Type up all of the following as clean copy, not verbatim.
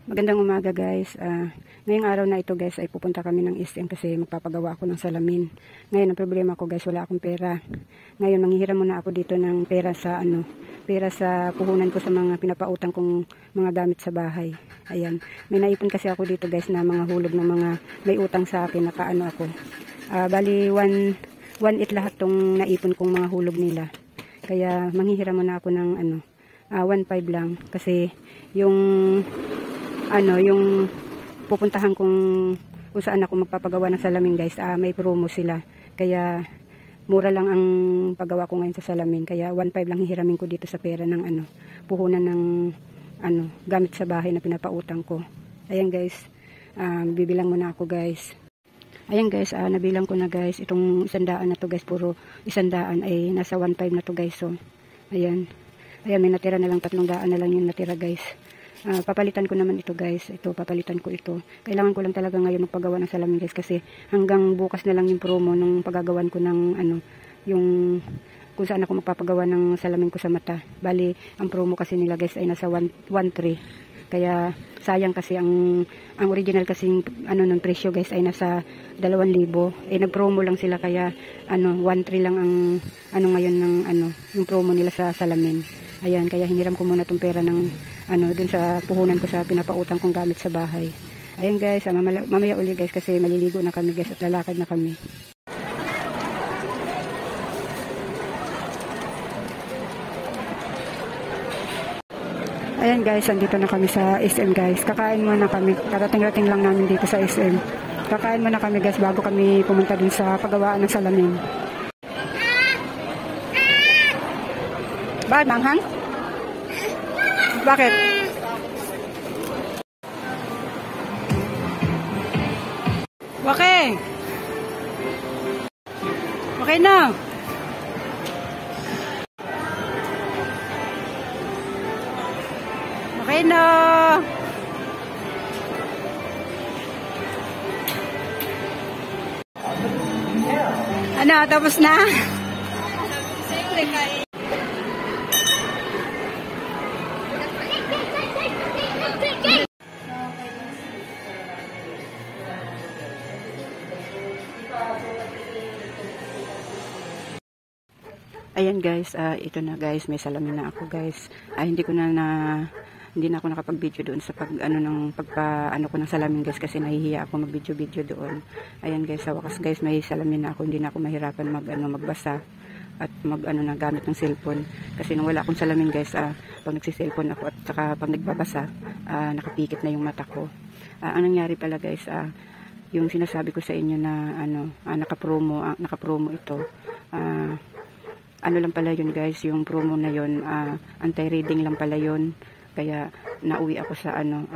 Magandang umaga guys. Ngayong araw na ito guys ay pupunta kami ng SM kasi magpapagawa ako ng salamin. Ngayon ang problema ko guys, wala akong pera. Ngayon manghihiram muna ako dito ng pera sa pera sa puhunan ko sa mga pinapautang kong mga gamit sa bahay. Ayan. May naipon kasi ako dito guys na mga hulog ng mga may utang sa akin, nakaano ako. Bali 1.8 lahat tong naipon kong mga hulog nila. Kaya manghihiram muna ako ng 1.5 lang kasi yung pupuntahan kung saan ako magpapagawa ng salamin guys, may promo sila. Kaya mura lang ang paggawa ko ngayon sa salamin. Kaya 1.5 lang hihiramin ko dito sa pera ng puhunan ng gamit sa bahay na pinapautang ko. Ayan guys, bibilang muna ako guys. Ayan guys, nabilang ko na guys. Itong 100 na to guys, puro 100 ay nasa 1.5 na to guys. So, ayan. Ayan, may natira na lang, 300 na lang yung natira guys. Papalitan ko naman ito guys. Ito, papalitan ko ito. Kailangan ko lang talaga ngayon magpagawa ng salamin guys kasi hanggang bukas na lang yung promo nung paggagawan ko ng yung kung saan ako magpapagawa ng salamin ko sa mata. Bali, ang promo kasi nila guys ay nasa 1.3. Kaya sayang kasi ang original kasi ng presyo guys ay nasa 2,000. Nag-promo lang sila kaya 1.3 lang ang ngayon ng yung promo nila sa salamin. Ayan, kaya hiniram ko muna tong pera ng dun sa puhunan ko sa pinapautang kong gamit sa bahay. Ayan guys, mamaya uli guys kasi maliligo na kami guys at lalakad na kami. Ayan guys, andito na kami sa SM guys. Kakain muna kami. Karating-rating lang namin dito sa SM. Kakain muna kami guys bago kami pumunta dun sa paggawaan ng salamin. Bakit manghang? Bakit? Okay. Okay na. Okay na. Tapos na? Ayan guys, ito na guys, may salamin na ako guys. Hindi na ako nakapag-video doon sa pagpaano ko ng salamin guys kasi nahihiya ako mag-video doon. Ayan guys, sa wakas guys, may salamin na ako, hindi na ako mahirapan magbasa at na gamit ng cellphone. Kasi nung wala akong salamin guys, pag nagsi-cellphone ako at saka pag nagbabasa, nakapikit na yung mata ko. Ang nangyari pala guys, yung sinasabi ko sa inyo na nakapromo ito. Lang pala yun guys, yung promo na yun, anti-reading lang pala yun. Kaya nauwi ako sa ano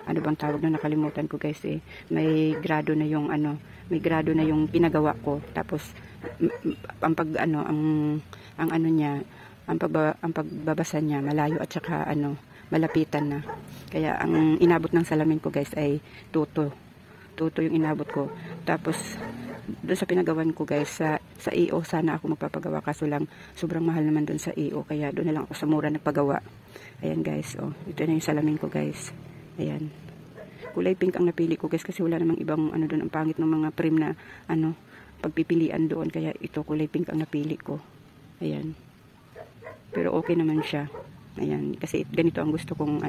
bang tawag na, nakalimutan ko guys may grado na yung pinagawa ko. Tapos ang pagbabasa niya malayo at saka malapitan na. Kaya ang inabot ng salamin ko guys ay tuto yung inabot ko. Tapos doon sa pinagawan ko guys sa EO sana ako magpapagawa, kaso lang sobrang mahal naman doon sa EO, kaya doon na lang ako sa mura nagpagawa. Ayan guys, ito na yung salamin ko guys. Ayan, kulay pink ang napili ko guys kasi wala namang ibang doon. Ang pangit ng mga frame na pagpipilian doon, kaya ito kulay pink ang napili ko. Ayan, pero okay naman siya. Ayan, kasi ganito ang gusto kong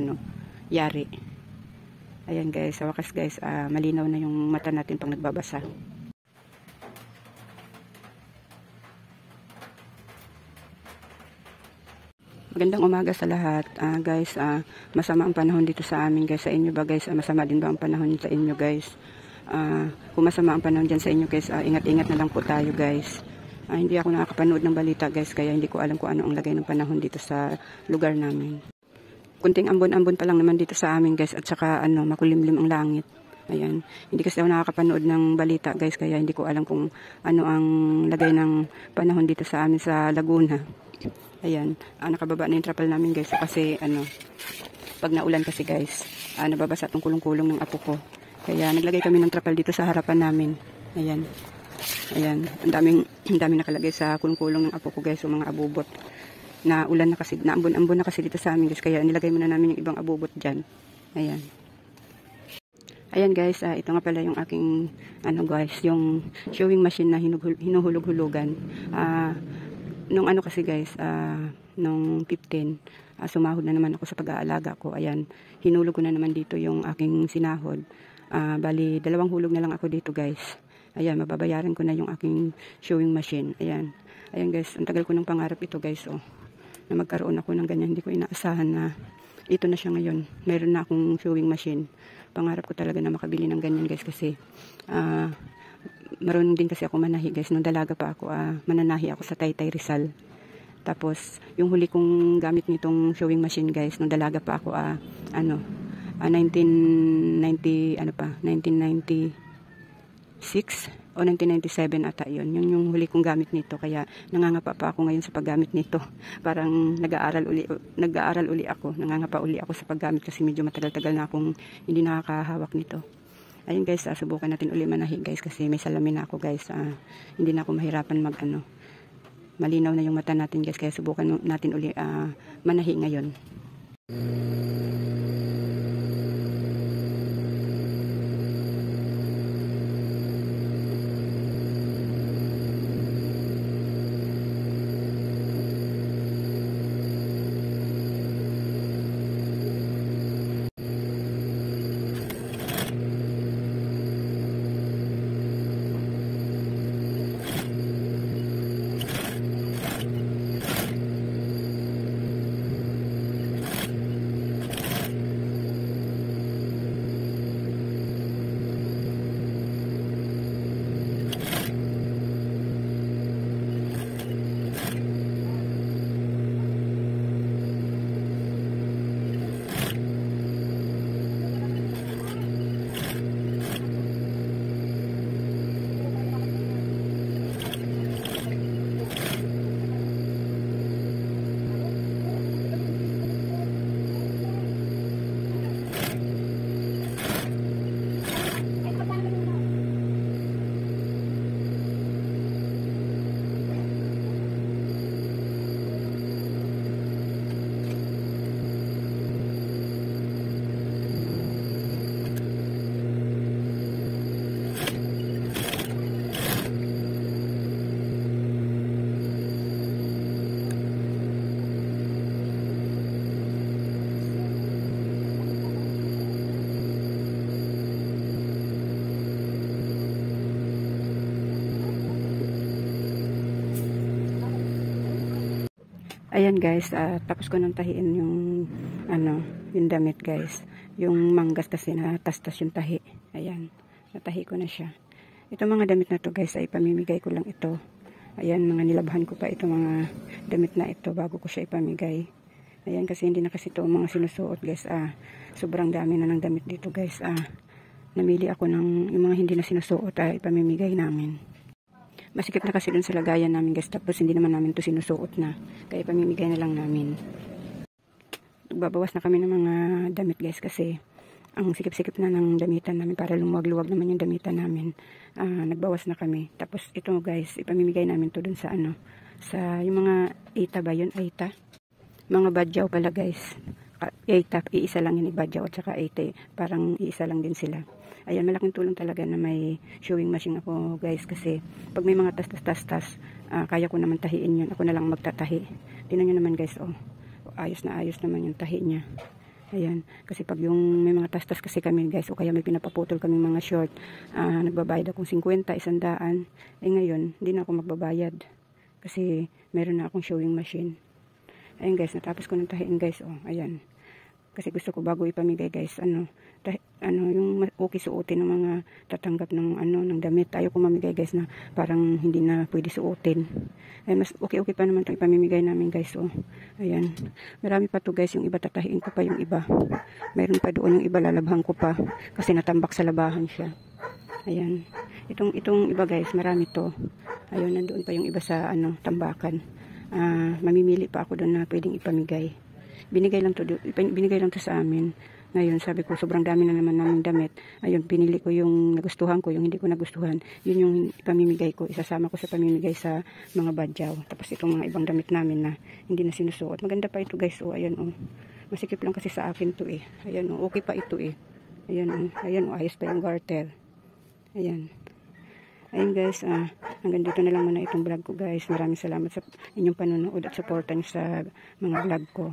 yari. Ayan guys, sa wakas guys, malinaw na yung mata natin pag nagbabasa. Magandang umaga sa lahat. Guys, masama ang panahon dito sa amin guys. Sa inyo ba guys, masama din ba ang panahon sa inyo guys? Kung masama ang panahon dyan sa inyo guys, ingat-ingat na lang po tayo guys. Hindi ako nakakapanood ng balita guys, kaya hindi ko alam kung ano ang lagay ng panahon dito sa lugar namin. Kunting ambon-ambon pa lang naman dito sa amin guys, at saka makulimlim ang langit. Ayan, hindi kasi ako nakakapanood ng balita guys, kaya hindi ko alam kung ano ang lagay ng panahon dito sa amin sa Laguna. Ayan, nakababa na yung trapal namin guys kasi pag naulan kasi guys, nababasa itong kulong-kulong ng apo ko. Kaya naglagay kami ng trapal dito sa harapan namin. Ayan, ang daming nakalagay sa kulong-kulong ng apo ko guys, yung mga abubot. Na ulan na kasi, naambon-ambon na kasi dito sa amin guys, kaya nilagay muna namin yung ibang abubot dyan. Ayan. Ayan guys, ito nga pala yung aking ano guys, yung sewing machine na hinuhulog-hulugan. Nung ano kasi guys, nung 15, sumahod na naman ako sa pag-aalaga ko. Ayan, hinulog ko na naman dito yung aking sinahod. Bali, 2 hulog na lang ako dito guys. Ayan, mababayaran ko na yung aking sewing machine. Ayan, ayan guys, ang tagal ko ng pangarap ito guys, oh, na magkaroon ako ng ganyan. Hindi ko inaasahan na ito na siya ngayon. Meron na akong sewing machine. Pangarap ko talaga na makabili ng ganyan guys kasi marunong din kasi ako manahi guys. Nung dalaga pa ako, mananahi ako sa Taytay Rizal. Tapos yung huli kong gamit nitong sewing machine guys, nung dalaga pa ako, 1996 o 1997 ata yun. Yun yung huli kong gamit nito. Kaya nangangapa pa ako ngayon sa paggamit nito. Parang nag-aaral uli ako. Nangangapa uli ako sa paggamit kasi medyo matagal-tagal na akong hindi nakakahawak nito. Ayun guys, subukan natin uli manahi guys kasi may salamin na ako guys. Hindi na ako mahirapan malinaw na yung mata natin guys. Kaya subukan natin uli manahi ngayon. Ayan guys, tapos ko nang tahiin yung yung damit guys. Yung manggas kasi natastas yung tahi. Ayan, natahi ko na siya. Ito mga damit na to guys ay pamimigay ko lang ito. Ayan, mga nilabhan ko pa ito mga damit na ito bago ko siya ipamigay. Ayan, kasi hindi na kasi ito mga sinusuot guys. Sobrang dami na ng damit dito guys. Namili ako ng yung mga hindi na sinusuot ipamimigay namin. Masikip na kasi dun sa lagayan namin guys. Tapos hindi naman namin to sinusuot na. Kaya pamimigay na lang namin. Babawas na kami ng mga damit guys. Kasi ang sikip-sikip na ng damitan namin. Para lumuwag-luwag naman yung damitan namin. Nagbawas na kami. Tapos ito guys. Ipamimigay namin to dun sa sa yung mga eita ba yun? Eita? Mga badyaw pala guys. Eita. Iisa lang yun. Badyaw at saka eita. Parang iisa lang din sila. Ayan, malaking tulong talaga na may sewing machine ako guys kasi pag may mga tas-tas-tas-tas, kaya ko naman tahiin yun. Ako na lang magtatahi. Tingnan nyo naman guys, ayos na ayos naman yung tahi niya. Ayan, kasi pag yung may mga tas-tas kasi kami guys, o kaya may pinapaputol kami mga short, nagbabayad akong 50, 100. Ngayon, hindi na ako magbabayad kasi meron na akong sewing machine. Ayan guys, natapos ko ng tahiin guys, ayan. Kasi gusto ko bago ipamigay guys, yung okay suotin ng mga tatanggap ng ng damit. Ayaw ko mamigay guys na parang hindi na pwede suotin. Ay mas okay pa naman 'tong ipamimigay namin guys. Ayan. Marami pa to guys, yung iba tatahiin ko pa yung iba. Mayroon pa doon yung iba lalabhan ko pa kasi natambak sa labahan siya. Ayan. Itong iba guys, marami to. Ayun, nandoon pa yung iba sa tambakan. Mamimili pa ako doon na pwedeng ipamigay. Binigay lang to sa amin. Ngayon, sabi ko, sobrang dami na naman naming damit. Ayun, pinili ko yung nagustuhan ko, yung hindi ko nagustuhan. Yun yung ipamimigay ko. Isasama ko sa pamimigay sa mga badyaw. Tapos itong mga ibang damit namin na hindi na sinusuot. Maganda pa ito guys. Ayan, masikip lang kasi sa akin to eh. Ayan, okay pa ito eh. Ayan, ayan, ayos pa yung garter. Ayan. Ayun guys, hanggang dito na lang muna itong vlog ko guys. Maraming salamat sa inyong panonood at suporta niyo sa mga vlog ko.